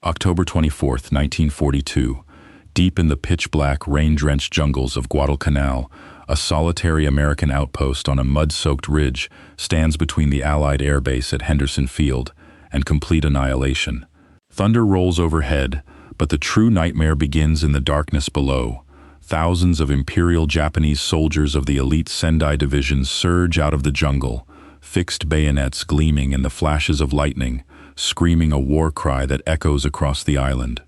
October 24th, 1942. Deep in the pitch-black, rain-drenched jungles of Guadalcanal, a solitary American outpost on a mud-soaked ridge stands between the Allied air base at Henderson Field and complete annihilation. Thunder rolls overhead, but the true nightmare begins in the darkness below. Thousands of Imperial Japanese soldiers of the elite Sendai Division surge out of the jungle, fixed bayonets gleaming in the flashes of lightning, screaming a war cry that echoes across the island.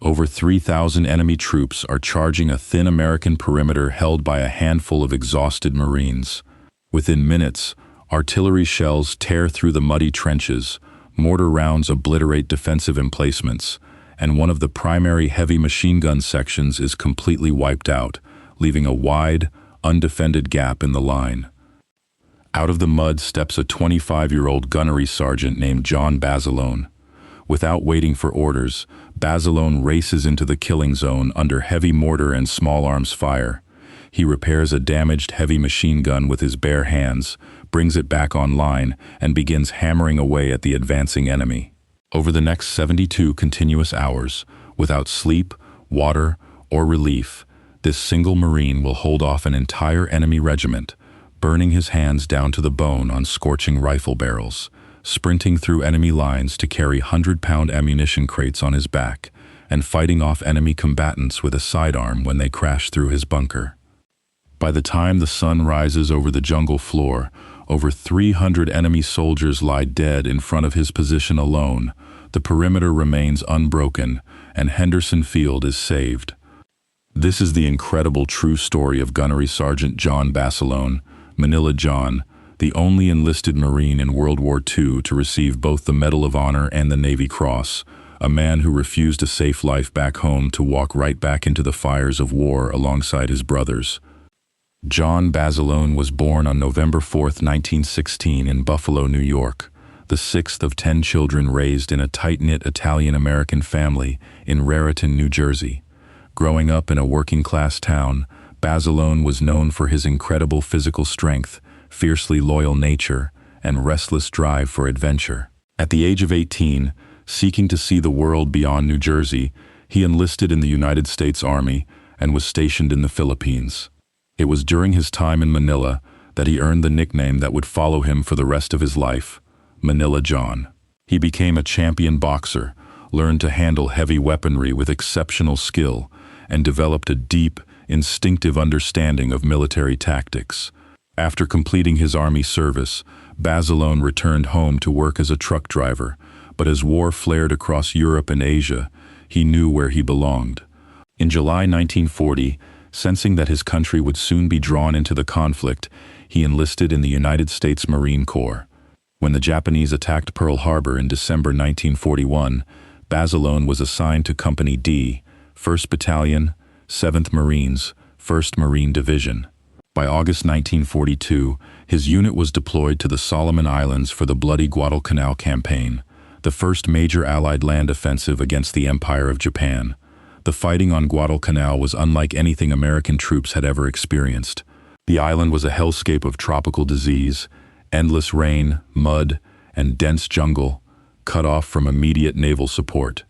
Over 3,000 enemy troops are charging a thin American perimeter held by a handful of exhausted Marines. Within minutes, artillery shells tear through the muddy trenches, mortar rounds obliterate defensive emplacements, and one of the primary heavy machine gun sections is completely wiped out, leaving a wide, undefended gap in the line. Out of the mud steps a 25-year-old gunnery sergeant named John Basilone. Without waiting for orders, Basilone races into the killing zone under heavy mortar and small arms fire. He repairs a damaged heavy machine gun with his bare hands, brings it back online, and begins hammering away at the advancing enemy. Over the next 72 continuous hours, without sleep, water, or relief, this single Marine will hold off an entire enemy regiment, burning his hands down to the bone on scorching rifle barrels, sprinting through enemy lines to carry 100-pound ammunition crates on his back, and fighting off enemy combatants with a sidearm when they crash through his bunker. By the time the sun rises over the jungle floor, over 300 enemy soldiers lie dead in front of his position alone. The perimeter remains unbroken, and Henderson Field is saved. This is the incredible true story of Gunnery Sergeant John Basilone, Manila John, the only enlisted Marine in World War II to receive both the Medal of Honor and the Navy Cross, a man who refused a safe life back home to walk right back into the fires of war alongside his brothers. John Basilone was born on November 4, 1916 in Buffalo, New York, the sixth of 10 children raised in a tight-knit Italian-American family in Raritan, New Jersey. Growing up in a working-class town, Basilone was known for his incredible physical strength, fiercely loyal nature, and restless drive for adventure. At the age of 18, seeking to see the world beyond New Jersey, he enlisted in the United States Army and was stationed in the Philippines. It was during his time in Manila that he earned the nickname that would follow him for the rest of his life, Manila John. He became a champion boxer, learned to handle heavy weaponry with exceptional skill, and developed a deep, instinctive understanding of military tactics. After completing his army service, Basilone returned home to work as a truck driver, but as war flared across Europe and Asia, he knew where he belonged. In July 1940, sensing that his country would soon be drawn into the conflict, he enlisted in the United States Marine Corps. When the Japanese attacked Pearl Harbor in December 1941, Basilone was assigned to Company D, 1st Battalion, 7th Marines, 1st Marine Division. By August 1942, his unit was deployed to the Solomon Islands for the bloody Guadalcanal campaign, the first major Allied land offensive against the Empire of Japan. The fighting on Guadalcanal was unlike anything American troops had ever experienced. The island was a hellscape of tropical disease, endless rain, mud, and dense jungle, cut off from immediate naval support.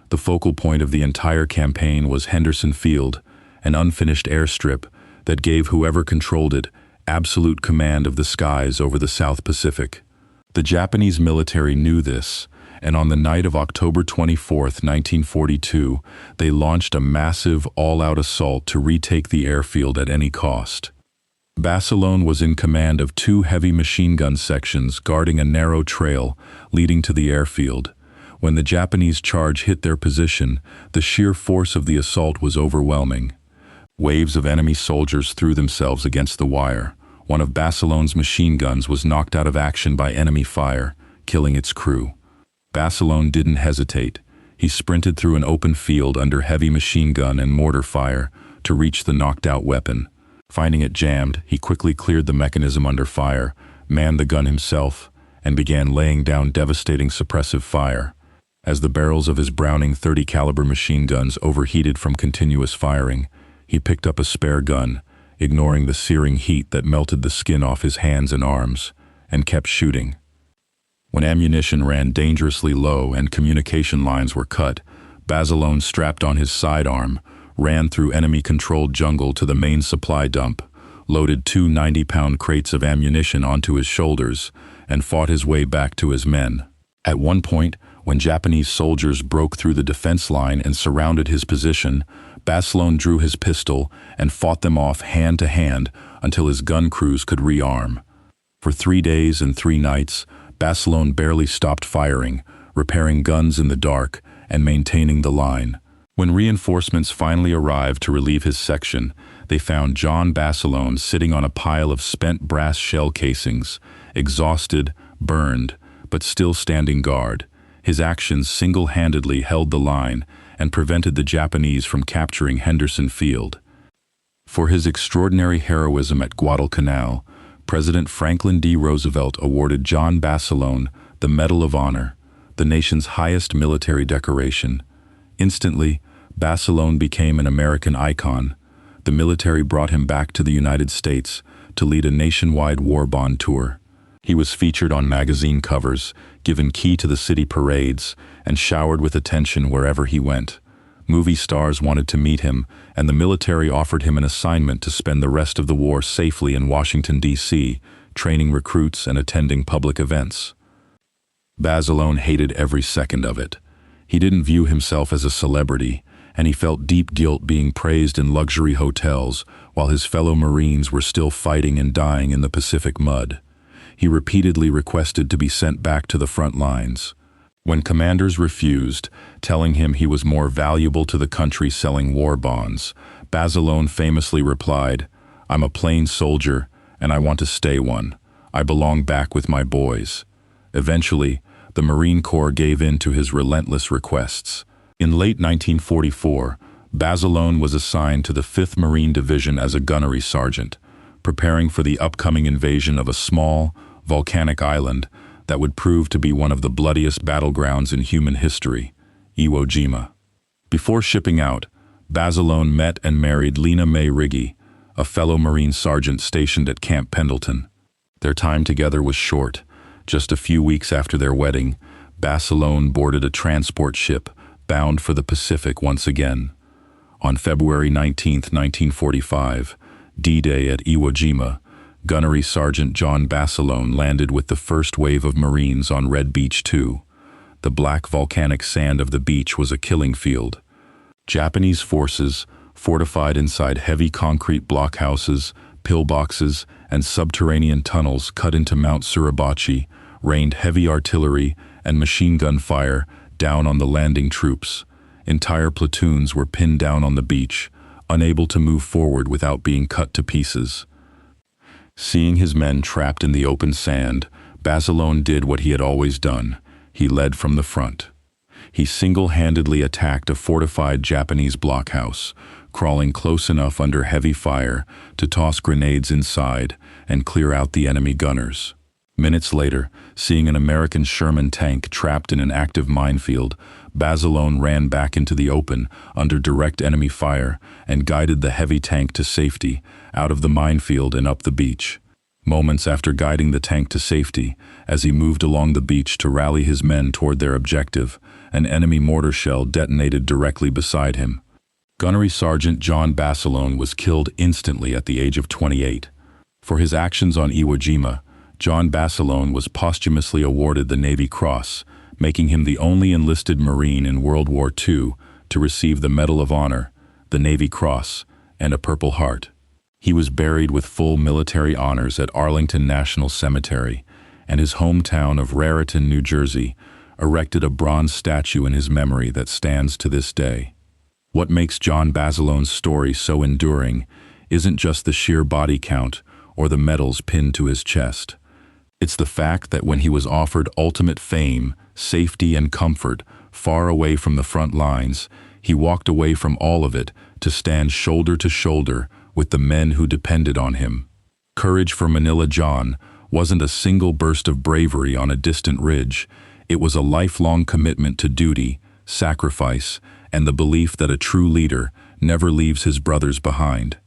The focal point of the entire campaign was Henderson Field, an unfinished airstrip that gave whoever controlled it absolute command of the skies over the South Pacific. The Japanese military knew this, and on the night of October 24, 1942, they launched a massive, all-out assault to retake the airfield at any cost. Basilone was in command of 2 heavy machine gun sections guarding a narrow trail leading to the airfield. When the Japanese charge hit their position, the sheer force of the assault was overwhelming. Waves of enemy soldiers threw themselves against the wire. One of Basilone's machine guns was knocked out of action by enemy fire, killing its crew. Basilone didn't hesitate. He sprinted through an open field under heavy machine gun and mortar fire to reach the knocked-out weapon. Finding it jammed, he quickly cleared the mechanism under fire, manned the gun himself, and began laying down devastating suppressive fire. As the barrels of his Browning .30 caliber machine guns overheated from continuous firing, he picked up a spare gun, ignoring the searing heat that melted the skin off his hands and arms, and kept shooting. When ammunition ran dangerously low and communication lines were cut, Basilone strapped on his sidearm, ran through enemy-controlled jungle to the main supply dump, loaded 2 90-pound crates of ammunition onto his shoulders, and fought his way back to his men. At one point, when Japanese soldiers broke through the defense line and surrounded his position, Basilone drew his pistol and fought them off hand to hand until his gun crews could rearm. For 3 days and 3 nights, Basilone barely stopped firing, repairing guns in the dark and maintaining the line. When reinforcements finally arrived to relieve his section, they found John Basilone sitting on a pile of spent brass shell casings, exhausted, burned, but still standing guard. His actions single-handedly held the line and prevented the Japanese from capturing Henderson Field. For his extraordinary heroism at Guadalcanal, President Franklin D. Roosevelt awarded John Basilone the Medal of Honor, the nation's highest military decoration. Instantly, Basilone became an American icon. The military brought him back to the United States to lead a nationwide war bond tour. He was featured on magazine covers, given key to the city parades, and showered with attention wherever he went. Movie stars wanted to meet him, and the military offered him an assignment to spend the rest of the war safely in Washington, D.C., training recruits and attending public events. Basilone hated every second of it. He didn't view himself as a celebrity, and he felt deep guilt being praised in luxury hotels while his fellow Marines were still fighting and dying in the Pacific mud. He repeatedly requested to be sent back to the front lines. When commanders refused, telling him he was more valuable to the country selling war bonds, Basilone famously replied, "I'm a plain soldier, and I want to stay one. I belong back with my boys." Eventually, the Marine Corps gave in to his relentless requests. In late 1944, Basilone was assigned to the 5th Marine Division as a gunnery sergeant, preparing for the upcoming invasion of a small, volcanic island that would prove to be one of the bloodiest battlegrounds in human history, Iwo Jima. Before shipping out, Basilone met and married Lena Mae Riggy, a fellow Marine sergeant stationed at Camp Pendleton. Their time together was short. Just a few weeks after their wedding, Basilone boarded a transport ship bound for the Pacific once again. On February 19, 1945, D-Day at Iwo Jima, Gunnery Sergeant John Basilone landed with the first wave of Marines on Red Beach 2. The black volcanic sand of the beach was a killing field. Japanese forces, fortified inside heavy concrete blockhouses, pillboxes, and subterranean tunnels cut into Mount Suribachi, rained heavy artillery and machine gun fire down on the landing troops. Entire platoons were pinned down on the beach, unable to move forward without being cut to pieces. Seeing his men trapped in the open sand, Basilone did what he had always done. He led from the front. He single-handedly attacked a fortified Japanese blockhouse, crawling close enough under heavy fire to toss grenades inside and clear out the enemy gunners. Minutes later, seeing an American Sherman tank trapped in an active minefield, Basilone ran back into the open under direct enemy fire and guided the heavy tank to safety, out of the minefield and up the beach. Moments after guiding the tank to safety, as he moved along the beach to rally his men toward their objective, an enemy mortar shell detonated directly beside him. Gunnery Sergeant John Basilone was killed instantly at the age of 28. For his actions on Iwo Jima, John Basilone was posthumously awarded the Navy Cross, making him the only enlisted Marine in World War II to receive the Medal of Honor, the Navy Cross, and a Purple Heart. He was buried with full military honors at Arlington National Cemetery, and his hometown of Raritan, New Jersey, erected a bronze statue in his memory that stands to this day. What makes John Basilone's story so enduring isn't just the sheer body count or the medals pinned to his chest. It's the fact that when he was offered ultimate fame, safety, and comfort far away from the front lines, he walked away from all of it to stand shoulder to shoulder with the men who depended on him. Courage for Manila John wasn't a single burst of bravery on a distant ridge. It was a lifelong commitment to duty, sacrifice, and the belief that a true leader never leaves his brothers behind.